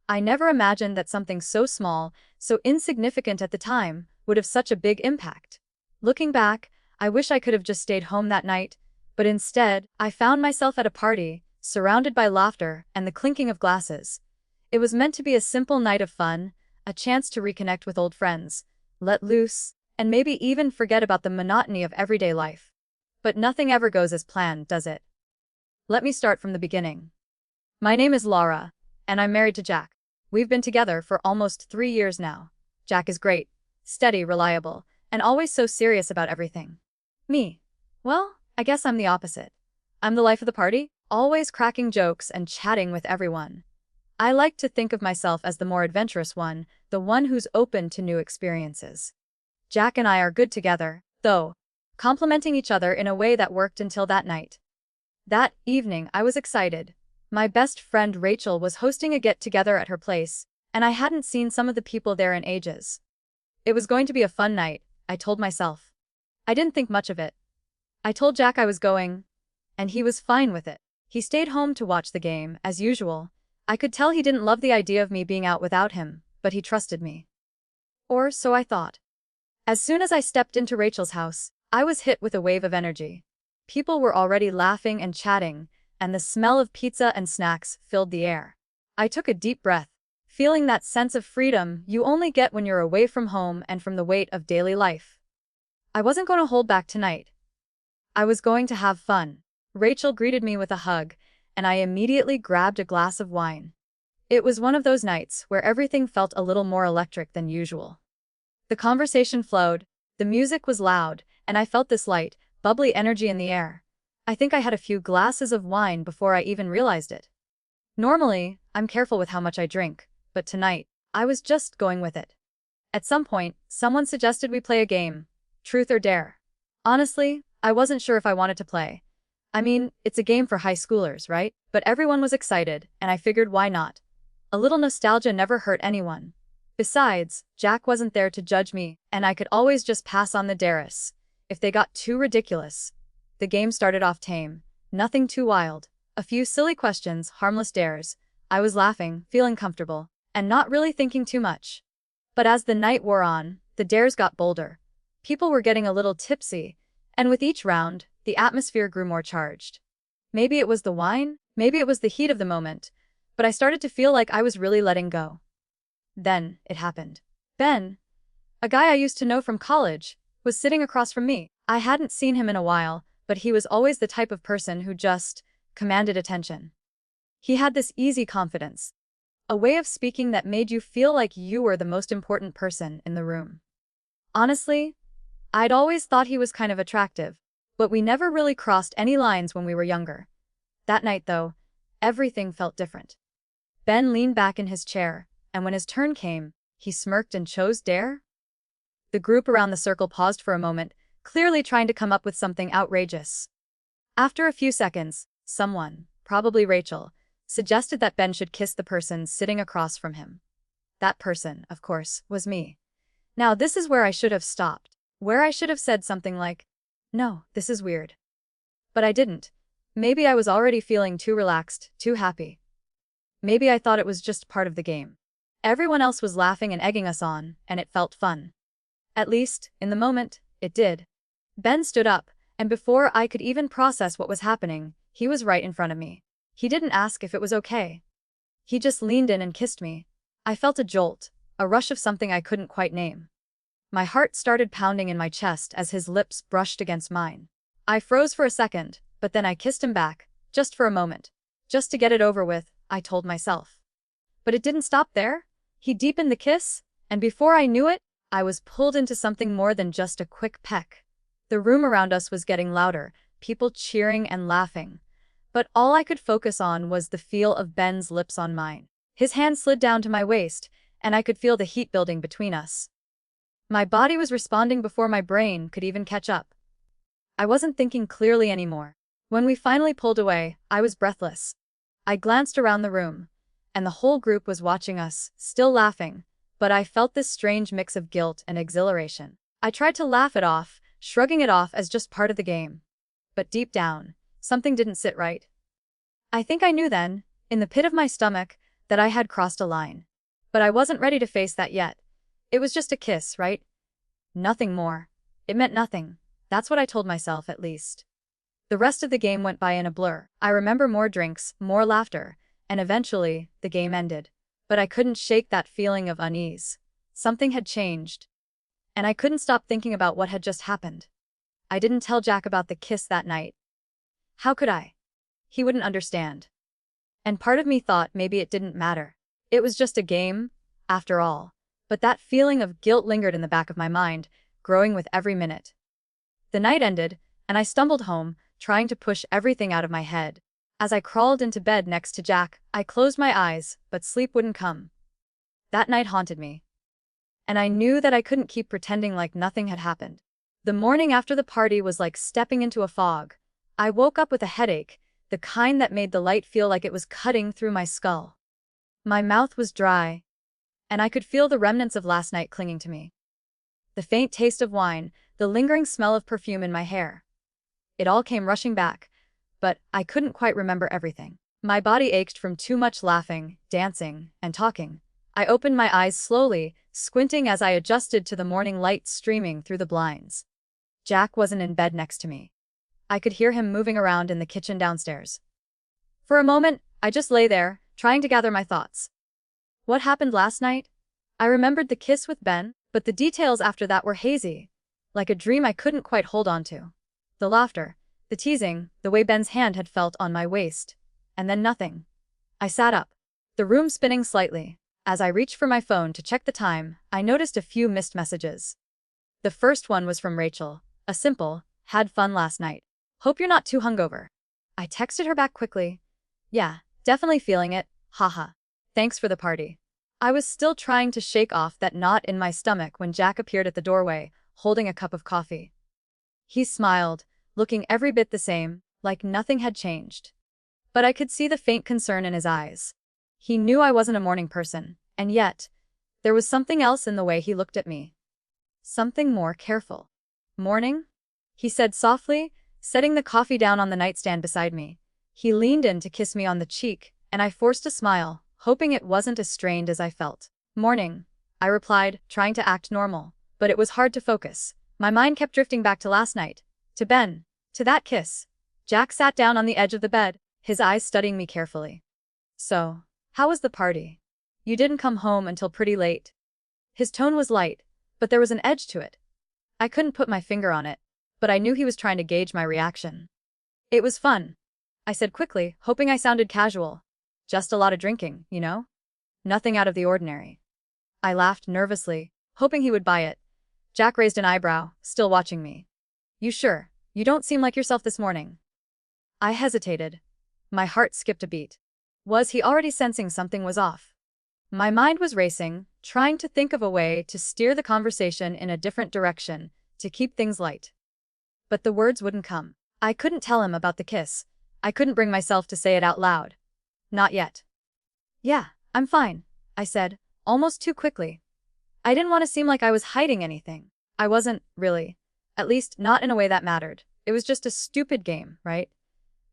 I never imagined that something so small, so insignificant at the time, would have such a big impact. Looking back, I wish I could have just stayed home that night, but instead, I found myself at a party, surrounded by laughter and the clinking of glasses. It was meant to be a simple night of fun, a chance to reconnect with old friends, let loose, and maybe even forget about the monotony of everyday life. But nothing ever goes as planned, does it? Let me start from the beginning. My name is Laura, and I'm married to Jack. We've been together for almost 3 years now. Jack is great, steady, reliable, and always so serious about everything. Me? Well, I guess I'm the opposite. I'm the life of the party, always cracking jokes and chatting with everyone. I like to think of myself as the more adventurous one, the one who's open to new experiences. Jack and I are good together, though, complementing each other in a way that worked until that night. That evening, I was excited. My best friend Rachel was hosting a get-together at her place, and I hadn't seen some of the people there in ages. It was going to be a fun night, I told myself. I didn't think much of it. I told Jack I was going, and he was fine with it. He stayed home to watch the game, as usual. I could tell he didn't love the idea of me being out without him, but he trusted me. Or so I thought. As soon as I stepped into Rachel's house, I was hit with a wave of energy. People were already laughing and chatting, and the smell of pizza and snacks filled the air. I took a deep breath, feeling that sense of freedom you only get when you're away from home and from the weight of daily life. I wasn't going to hold back tonight. I was going to have fun. Rachel greeted me with a hug, and I immediately grabbed a glass of wine. It was one of those nights where everything felt a little more electric than usual. The conversation flowed, the music was loud, and I felt this light, bubbly energy in the air. I think I had a few glasses of wine before I even realized it. Normally, I'm careful with how much I drink, but tonight, I was just going with it. At some point, someone suggested we play a game, Truth or Dare. Honestly, I wasn't sure if I wanted to play. I mean, it's a game for high schoolers, right? But everyone was excited, and I figured why not? A little nostalgia never hurt anyone. Besides, Jack wasn't there to judge me, and I could always just pass on the dares if they got too ridiculous. The game started off tame, nothing too wild. A few silly questions, harmless dares. I was laughing, feeling comfortable, and not really thinking too much. But as the night wore on, the dares got bolder. People were getting a little tipsy, and with each round, the atmosphere grew more charged. Maybe it was the wine, maybe it was the heat of the moment, but I started to feel like I was really letting go. Then, it happened. Ben, a guy I used to know from college, was sitting across from me. I hadn't seen him in a while, but he was always the type of person who just commanded attention. He had this easy confidence, a way of speaking that made you feel like you were the most important person in the room. Honestly, I'd always thought he was kind of attractive, but we never really crossed any lines when we were younger. That night, though, everything felt different. Ben leaned back in his chair, and when his turn came, he smirked and chose dare. The group around the circle paused for a moment, clearly trying to come up with something outrageous. After a few seconds, someone, probably Rachel, suggested that Ben should kiss the person sitting across from him. That person, of course, was me. Now this is where I should have stopped, where I should have said something like, "No, this is weird." But I didn't. Maybe I was already feeling too relaxed, too happy. Maybe I thought it was just part of the game. Everyone else was laughing and egging us on, and it felt fun. At least, in the moment, it did. Ben stood up, and before I could even process what was happening, he was right in front of me. He didn't ask if it was okay. He just leaned in and kissed me. I felt a jolt, a rush of something I couldn't quite name. My heart started pounding in my chest as his lips brushed against mine. I froze for a second, but then I kissed him back, just for a moment. Just to get it over with, I told myself. But it didn't stop there. He deepened the kiss, and before I knew it, I was pulled into something more than just a quick peck. The room around us was getting louder, people cheering and laughing. But all I could focus on was the feel of Ben's lips on mine. His hand slid down to my waist, and I could feel the heat building between us. My body was responding before my brain could even catch up. I wasn't thinking clearly anymore. When we finally pulled away, I was breathless. I glanced around the room, and the whole group was watching us, still laughing, but I felt this strange mix of guilt and exhilaration. I tried to laugh it off, shrugging it off as just part of the game. But deep down, something didn't sit right. I think I knew then, in the pit of my stomach, that I had crossed a line. But I wasn't ready to face that yet. It was just a kiss, right? Nothing more. It meant nothing. That's what I told myself, at least. The rest of the game went by in a blur. I remember more drinks, more laughter, and eventually, the game ended. But I couldn't shake that feeling of unease. Something had changed. And I couldn't stop thinking about what had just happened. I didn't tell Jack about the kiss that night. How could I? He wouldn't understand. And part of me thought maybe it didn't matter. It was just a game, after all. But that feeling of guilt lingered in the back of my mind, growing with every minute. The night ended, and I stumbled home, trying to push everything out of my head. As I crawled into bed next to Jack, I closed my eyes, but sleep wouldn't come. That night haunted me. And I knew that I couldn't keep pretending like nothing had happened. The morning after the party was like stepping into a fog. I woke up with a headache, the kind that made the light feel like it was cutting through my skull. My mouth was dry, and I could feel the remnants of last night clinging to me. The faint taste of wine, the lingering smell of perfume in my hair. It all came rushing back, but I couldn't quite remember everything. My body ached from too much laughing, dancing, and talking. I opened my eyes slowly, squinting as I adjusted to the morning light streaming through the blinds. Jack wasn't in bed next to me. I could hear him moving around in the kitchen downstairs. For a moment, I just lay there, trying to gather my thoughts. What happened last night? I remembered the kiss with Ben, but the details after that were hazy, like a dream I couldn't quite hold on to. The laughter, the teasing, the way Ben's hand had felt on my waist. And then nothing. I sat up, the room spinning slightly. As I reached for my phone to check the time, I noticed a few missed messages. The first one was from Rachel, a simple, "Had fun last night. Hope you're not too hungover." I texted her back quickly. "Yeah, definitely feeling it, haha. Thanks for the party." I was still trying to shake off that knot in my stomach when Jack appeared at the doorway, holding a cup of coffee. He smiled, looking every bit the same, like nothing had changed. But I could see the faint concern in his eyes. He knew I wasn't a morning person, and yet, there was something else in the way he looked at me. Something more careful. "Morning?" he said softly, setting the coffee down on the nightstand beside me. He leaned in to kiss me on the cheek, and I forced a smile, hoping it wasn't as strained as I felt. "Morning," I replied, trying to act normal, but it was hard to focus. My mind kept drifting back to last night, to Ben, to that kiss. Jack sat down on the edge of the bed, his eyes studying me carefully. "So, how was the party? You didn't come home until pretty late." His tone was light, but there was an edge to it. I couldn't put my finger on it, but I knew he was trying to gauge my reaction. "It was fun," I said quickly, hoping I sounded casual. "Just a lot of drinking, you know? Nothing out of the ordinary." I laughed nervously, hoping he would buy it. Jack raised an eyebrow, still watching me. "You sure? You don't seem like yourself this morning." I hesitated. My heart skipped a beat. Was he already sensing something was off? My mind was racing, trying to think of a way to steer the conversation in a different direction, to keep things light. But the words wouldn't come. I couldn't tell him about the kiss. I couldn't bring myself to say it out loud. Not yet. "Yeah, I'm fine," I said, almost too quickly. I didn't want to seem like I was hiding anything. I wasn't, really. At least, not in a way that mattered. It was just a stupid game, right?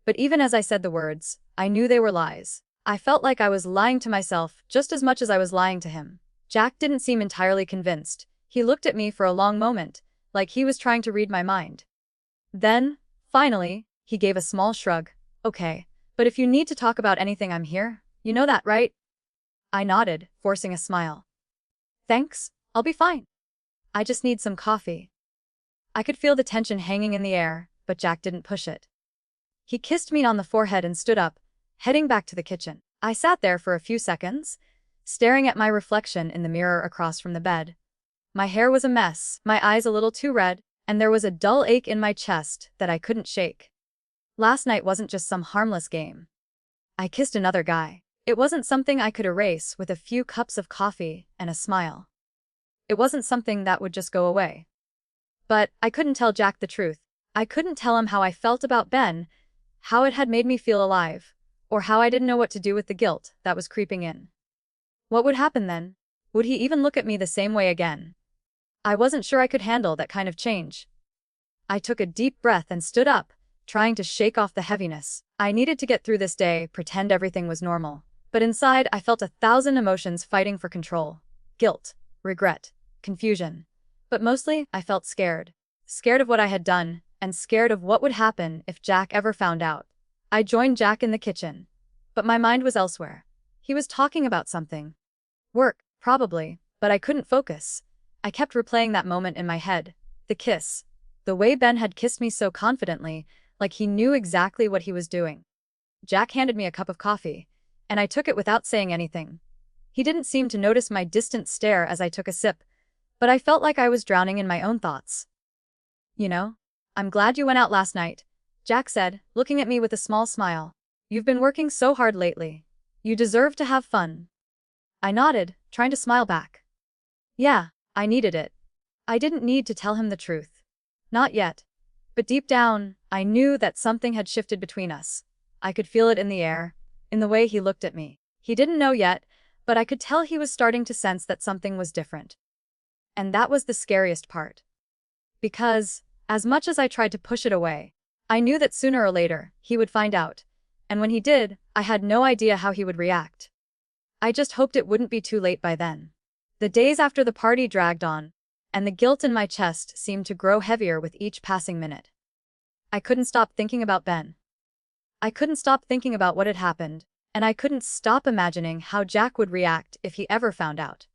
But even as I said the words, I knew they were lies. I felt like I was lying to myself just as much as I was lying to him. Jack didn't seem entirely convinced. He looked at me for a long moment, like he was trying to read my mind. Then, finally, he gave a small shrug. "Okay, but if you need to talk about anything, I'm here. You know that, right?" I nodded, forcing a smile. "Thanks, I'll be fine. I just need some coffee." I could feel the tension hanging in the air, but Jack didn't push it. He kissed me on the forehead and stood up, heading back to the kitchen. I sat there for a few seconds, staring at my reflection in the mirror across from the bed. My hair was a mess, my eyes a little too red, and there was a dull ache in my chest that I couldn't shake. Last night wasn't just some harmless game. I kissed another guy. It wasn't something I could erase with a few cups of coffee and a smile. It wasn't something that would just go away. But I couldn't tell Jack the truth. I couldn't tell him how I felt about Ben, how it had made me feel alive, or how I didn't know what to do with the guilt that was creeping in. What would happen then? Would he even look at me the same way again? I wasn't sure I could handle that kind of change. I took a deep breath and stood up, trying to shake off the heaviness. I needed to get through this day, pretend everything was normal. But inside, I felt 1,000 emotions fighting for control. Guilt, regret, confusion. But mostly, I felt scared. Scared of what I had done, and scared of what would happen if Jack ever found out. I joined Jack in the kitchen. But my mind was elsewhere. He was talking about something. Work, probably, but I couldn't focus. I kept replaying that moment in my head. The kiss. The way Ben had kissed me so confidently, like he knew exactly what he was doing. Jack handed me a cup of coffee, and I took it without saying anything. He didn't seem to notice my distant stare as I took a sip, but I felt like I was drowning in my own thoughts. You know, I'm glad you went out last night, Jack said, looking at me with a small smile. You've been working so hard lately. You deserve to have fun. I nodded, trying to smile back. Yeah, I needed it. I didn't need to tell him the truth. Not yet. But deep down, I knew that something had shifted between us. I could feel it in the air, in the way he looked at me. He didn't know yet, but I could tell he was starting to sense that something was different. And that was the scariest part. Because, as much as I tried to push it away, I knew that sooner or later, he would find out. And when he did, I had no idea how he would react. I just hoped it wouldn't be too late by then. The days after the party dragged on, and the guilt in my chest seemed to grow heavier with each passing minute. I couldn't stop thinking about Ben. I couldn't stop thinking about what had happened, and I couldn't stop imagining how Jack would react if he ever found out.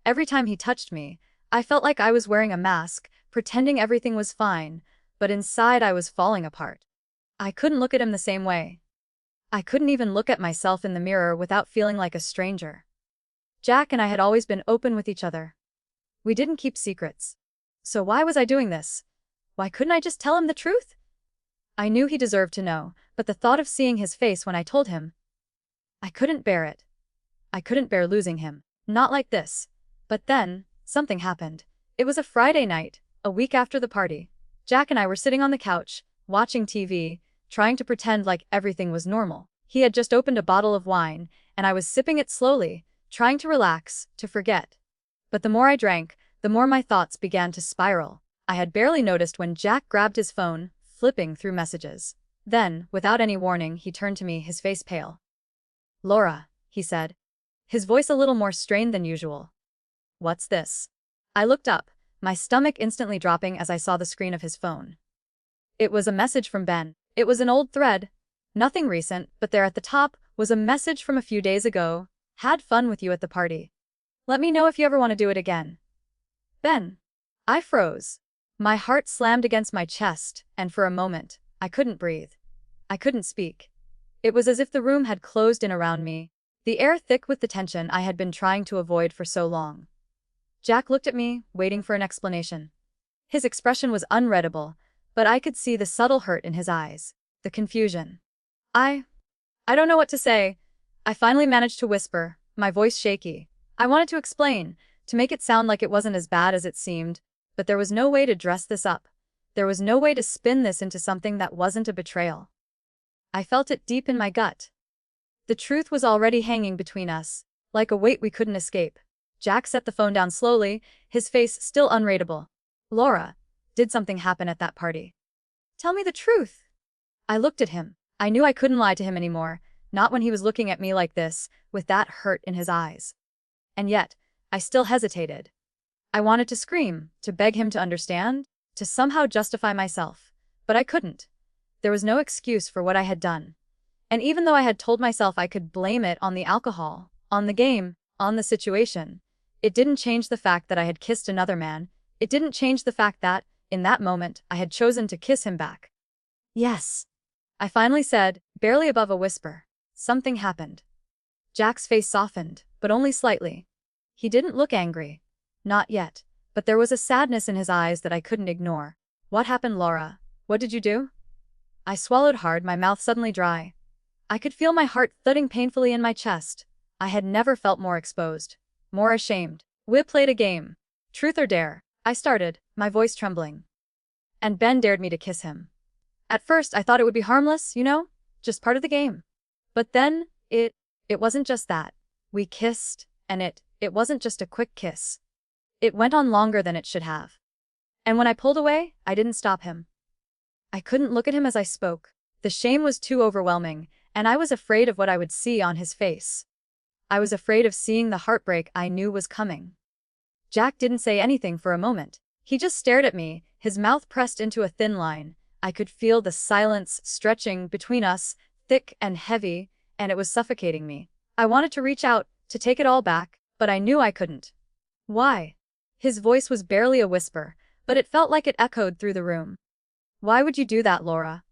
Every time he touched me, I felt like I was wearing a mask, pretending everything was fine, but inside I was falling apart. I couldn't look at him the same way. I couldn't even look at myself in the mirror without feeling like a stranger. Jack and I had always been open with each other. We didn't keep secrets. So why was I doing this? Why couldn't I just tell him the truth? I knew he deserved to know, but the thought of seeing his face when I told him, I couldn't bear it. I couldn't bear losing him. Not like this. But then, something happened. It was a Friday night, a week after the party. Jack and I were sitting on the couch, watching TV, trying to pretend like everything was normal. He had just opened a bottle of wine, and I was sipping it slowly, trying to relax, to forget. But the more I drank, the more my thoughts began to spiral. I had barely noticed when Jack grabbed his phone, flipping through messages. Then, without any warning, he turned to me, his face pale. Laura, he said, his voice a little more strained than usual. What's this? I looked up, my stomach instantly dropping as I saw the screen of his phone. It was a message from Ben. It was an old thread. Nothing recent, but there at the top was a message from a few days ago. Had fun with you at the party. Let me know if you ever want to do it again. Ben. I froze. My heart slammed against my chest, and for a moment, I couldn't breathe. I couldn't speak. It was as if the room had closed in around me, the air thick with the tension I had been trying to avoid for so long. Jack looked at me, waiting for an explanation. His expression was unreadable, but I could see the subtle hurt in his eyes, the confusion. I don't know what to say. I finally managed to whisper, my voice shaky. I wanted to explain, to make it sound like it wasn't as bad as it seemed, but there was no way to dress this up. There was no way to spin this into something that wasn't a betrayal. I felt it deep in my gut. The truth was already hanging between us, like a weight we couldn't escape. Jack set the phone down slowly, his face still unreadable. Laura, did something happen at that party? Tell me the truth. I looked at him. I knew I couldn't lie to him anymore, not when he was looking at me like this, with that hurt in his eyes. And yet, I still hesitated. I wanted to scream, to beg him to understand, to somehow justify myself. But I couldn't. There was no excuse for what I had done. And even though I had told myself I could blame it on the alcohol, on the game, on the situation, it didn't change the fact that I had kissed another man. It didn't change the fact that, in that moment, I had chosen to kiss him back. Yes. I finally said, barely above a whisper. Something happened. Jack's face softened, but only slightly. He didn't look angry. Not yet. But there was a sadness in his eyes that I couldn't ignore. What happened, Laura? What did you do? I swallowed hard, my mouth suddenly dry. I could feel my heart thudding painfully in my chest. I had never felt more exposed. More ashamed. We played a game. Truth or dare. I started, my voice trembling. And Ben dared me to kiss him. At first, I thought it would be harmless, just part of the game. But then, it wasn't just that. We kissed, and it wasn't just a quick kiss. It went on longer than it should have. And when I pulled away, I didn't stop him. I couldn't look at him as I spoke. The shame was too overwhelming, and I was afraid of what I would see on his face. I was afraid of seeing the heartbreak I knew was coming. Jack didn't say anything for a moment. He just stared at me, his mouth pressed into a thin line. I could feel the silence stretching between us, thick and heavy, and it was suffocating me. I wanted to reach out, to take it all back, but I knew I couldn't. Why? His voice was barely a whisper, but it felt like it echoed through the room. Why would you do that, Laura?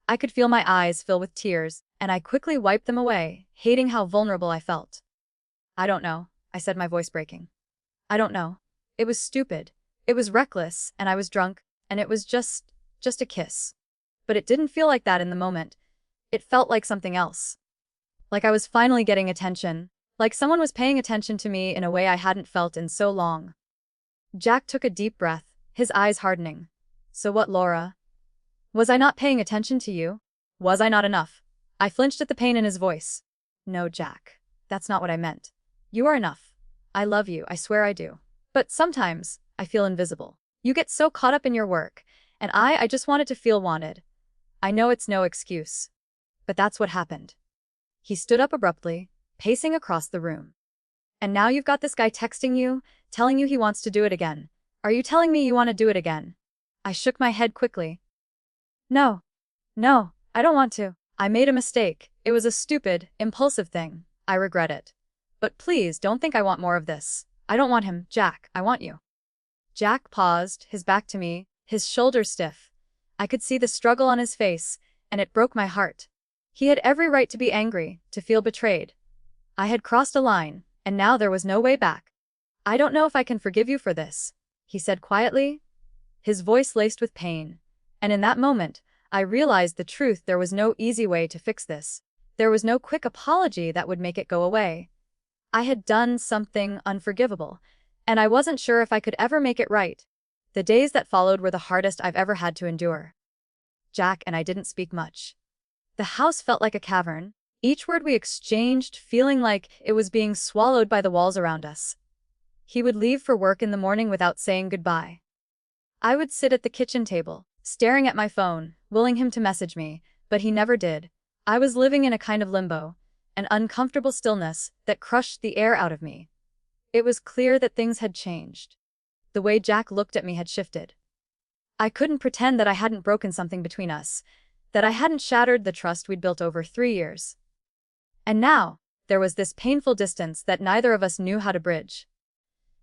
I could feel my eyes fill with tears, and I quickly wiped them away, hating how vulnerable I felt. I don't know, I said, my voice breaking. I don't know. It was stupid. It was reckless, and I was drunk, and it was just a kiss. But it didn't feel like that in the moment. It felt like something else. Like I was finally getting attention. Like someone was paying attention to me in a way I hadn't felt in so long. Jack took a deep breath, his eyes hardening. So what, Laura? Was I not paying attention to you? Was I not enough? I flinched at the pain in his voice. No, Jack. That's not what I meant. You are enough. I love you, I swear I do. But sometimes, I feel invisible. You get so caught up in your work, and I just wanted to feel wanted. I know it's no excuse. But that's what happened. He stood up abruptly, pacing across the room. And now you've got this guy texting you, telling you he wants to do it again. Are you telling me you want to do it again? I shook my head quickly. No, I don't want to. I made a mistake. It was a stupid, impulsive thing. I regret it. But please don't think I want more of this. I don't want him, Jack. I want you. Jack paused, his back to me, his shoulders stiff. I could see the struggle on his face, and it broke my heart. He had every right to be angry, to feel betrayed. I had crossed a line, and now there was no way back. I don't know if I can forgive you for this, he said quietly, his voice laced with pain. And in that moment, I realized the truth. There was no easy way to fix this. There was no quick apology that would make it go away. I had done something unforgivable, and I wasn't sure if I could ever make it right. The days that followed were the hardest I've ever had to endure. Jack and I didn't speak much. The house felt like a cavern, each word we exchanged feeling like it was being swallowed by the walls around us. He would leave for work in the morning without saying goodbye. I would sit at the kitchen table, staring at my phone, willing him to message me, but he never did. I was living in a kind of limbo, an uncomfortable stillness that crushed the air out of me. It was clear that things had changed. The way Jack looked at me had shifted. I couldn't pretend that I hadn't broken something between us, that I hadn't shattered the trust we'd built over 3 years. And now, there was this painful distance that neither of us knew how to bridge.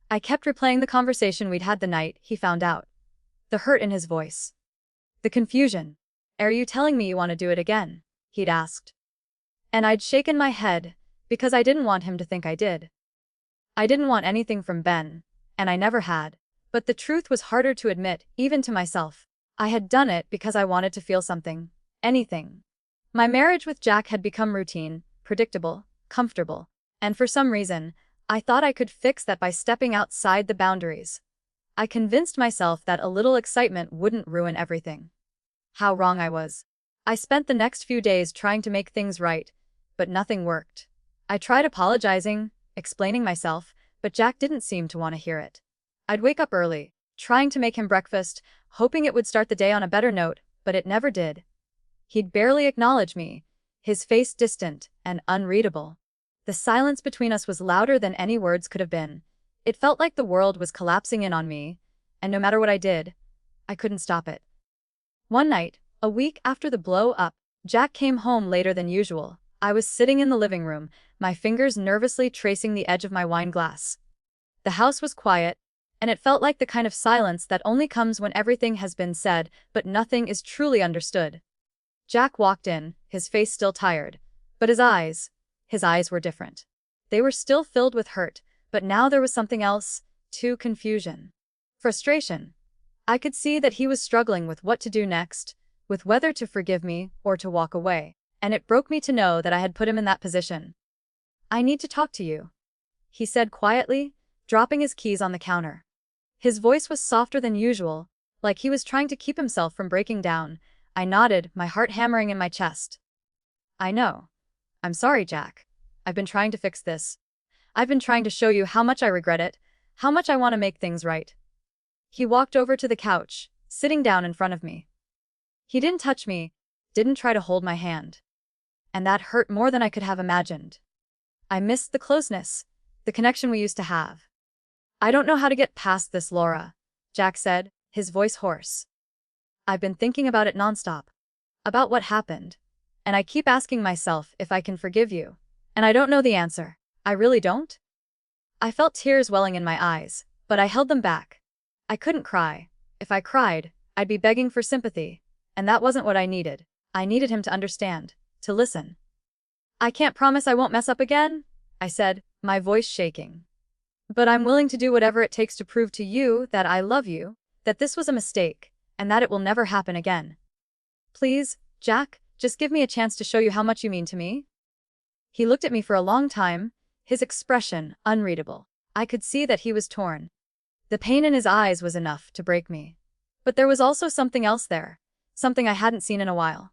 I kept replaying the conversation we'd had the night he found out. The hurt in his voice. The confusion. Are you telling me you want to do it again? He'd asked. And I'd shaken my head, because I didn't want him to think I did. I didn't want anything from Ben, and I never had. But the truth was harder to admit, even to myself. I had done it because I wanted to feel something. Anything. My marriage with Jack had become routine, predictable, comfortable, and for some reason, I thought I could fix that by stepping outside the boundaries. I convinced myself that a little excitement wouldn't ruin everything. How wrong I was. I spent the next few days trying to make things right, but nothing worked. I tried apologizing, explaining myself, but Jack didn't seem to want to hear it. I'd wake up early, trying to make him breakfast, hoping it would start the day on a better note, but it never did. He'd barely acknowledge me, his face distant and unreadable. The silence between us was louder than any words could have been. It felt like the world was collapsing in on me, and no matter what I did, I couldn't stop it. One night, a week after the blow-up, Jack came home later than usual. I was sitting in the living room, my fingers nervously tracing the edge of my wine glass. The house was quiet, and it felt like the kind of silence that only comes when everything has been said, but nothing is truly understood. Jack walked in, his face still tired, but his eyes were different. They were still filled with hurt, but now there was something else, too, confusion. Frustration. I could see that he was struggling with what to do next, with whether to forgive me or to walk away, and it broke me to know that I had put him in that position. I need to talk to you, he said quietly, dropping his keys on the counter. His voice was softer than usual, like he was trying to keep himself from breaking down. I nodded, my heart hammering in my chest. I know. I'm sorry, Jack. I've been trying to fix this. I've been trying to show you how much I regret it, how much I want to make things right. He walked over to the couch, sitting down in front of me. He didn't touch me, didn't try to hold my hand. And that hurt more than I could have imagined. I missed the closeness, the connection we used to have. I don't know how to get past this, Laura, Jack said, his voice hoarse. I've been thinking about it nonstop. About what happened. And I keep asking myself if I can forgive you. And I don't know the answer. I really don't. I felt tears welling in my eyes, but I held them back. I couldn't cry. If I cried, I'd be begging for sympathy. And that wasn't what I needed. I needed him to understand, to listen. I can't promise I won't mess up again, I said, my voice shaking. But I'm willing to do whatever it takes to prove to you that I love you, that this was a mistake, and that it will never happen again. Please, Jack, just give me a chance to show you how much you mean to me. He looked at me for a long time, his expression unreadable. I could see that he was torn. The pain in his eyes was enough to break me. But there was also something else there, something I hadn't seen in a while.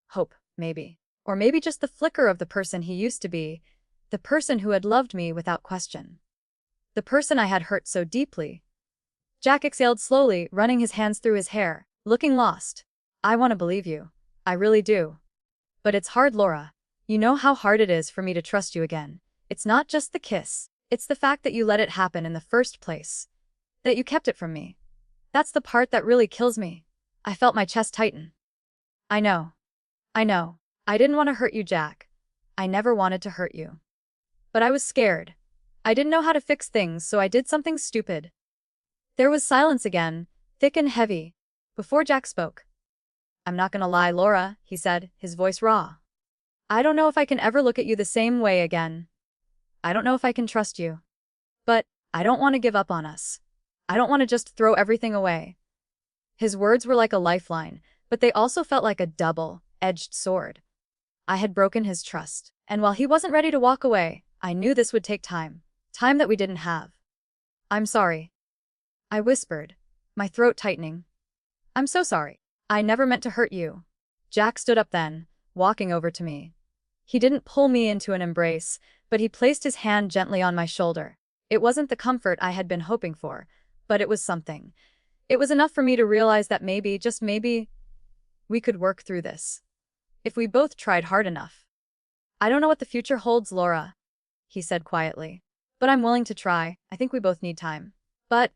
Hope, maybe. Or maybe just the flicker of the person he used to be, the person who had loved me without question. The person I had hurt so deeply. Jack exhaled slowly, running his hands through his hair, looking lost. I want to believe you. I really do. But it's hard, Laura. You know how hard it is for me to trust you again. It's not just the kiss. It's the fact that you let it happen in the first place. That you kept it from me. That's the part that really kills me. I felt my chest tighten. I know. I didn't want to hurt you, Jack. I never wanted to hurt you. But I was scared. I didn't know how to fix things, so I did something stupid. There was silence again, thick and heavy, before Jack spoke. I'm not gonna lie, Laura, he said, his voice raw. I don't know if I can ever look at you the same way again. I don't know if I can trust you. But I don't want to give up on us. I don't want to just throw everything away. His words were like a lifeline, but they also felt like a double-edged sword. I had broken his trust, and while he wasn't ready to walk away, I knew this would take time. Time that we didn't have. I'm sorry. I whispered, my throat tightening. I'm so sorry. I never meant to hurt you. Jack stood up then, walking over to me. He didn't pull me into an embrace, but he placed his hand gently on my shoulder. It wasn't the comfort I had been hoping for, but it was something. It was enough for me to realize that maybe, just maybe, we could work through this. If we both tried hard enough. I don't know what the future holds, Laura, he said quietly. But I'm willing to try. I think we both need time. But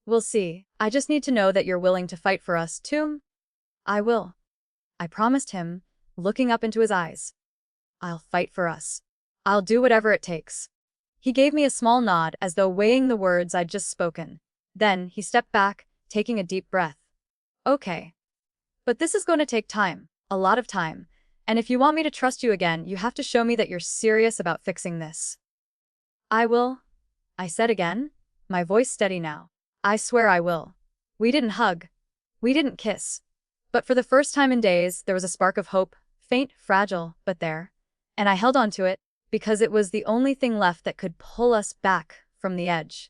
we'll see. I just need to know that you're willing to fight for us, too. I will. I promised him, looking up into his eyes. I'll fight for us. I'll do whatever it takes. He gave me a small nod as though weighing the words I'd just spoken. Then he stepped back, taking a deep breath. Okay. But this is going to take time. A lot of time. And if you want me to trust you again, you have to show me that you're serious about fixing this. I will, I said again, my voice steady now. I swear I will. We didn't hug. We didn't kiss. But for the first time in days, there was a spark of hope, faint, fragile, but there. And I held on to it, because it was the only thing left that could pull us back from the edge.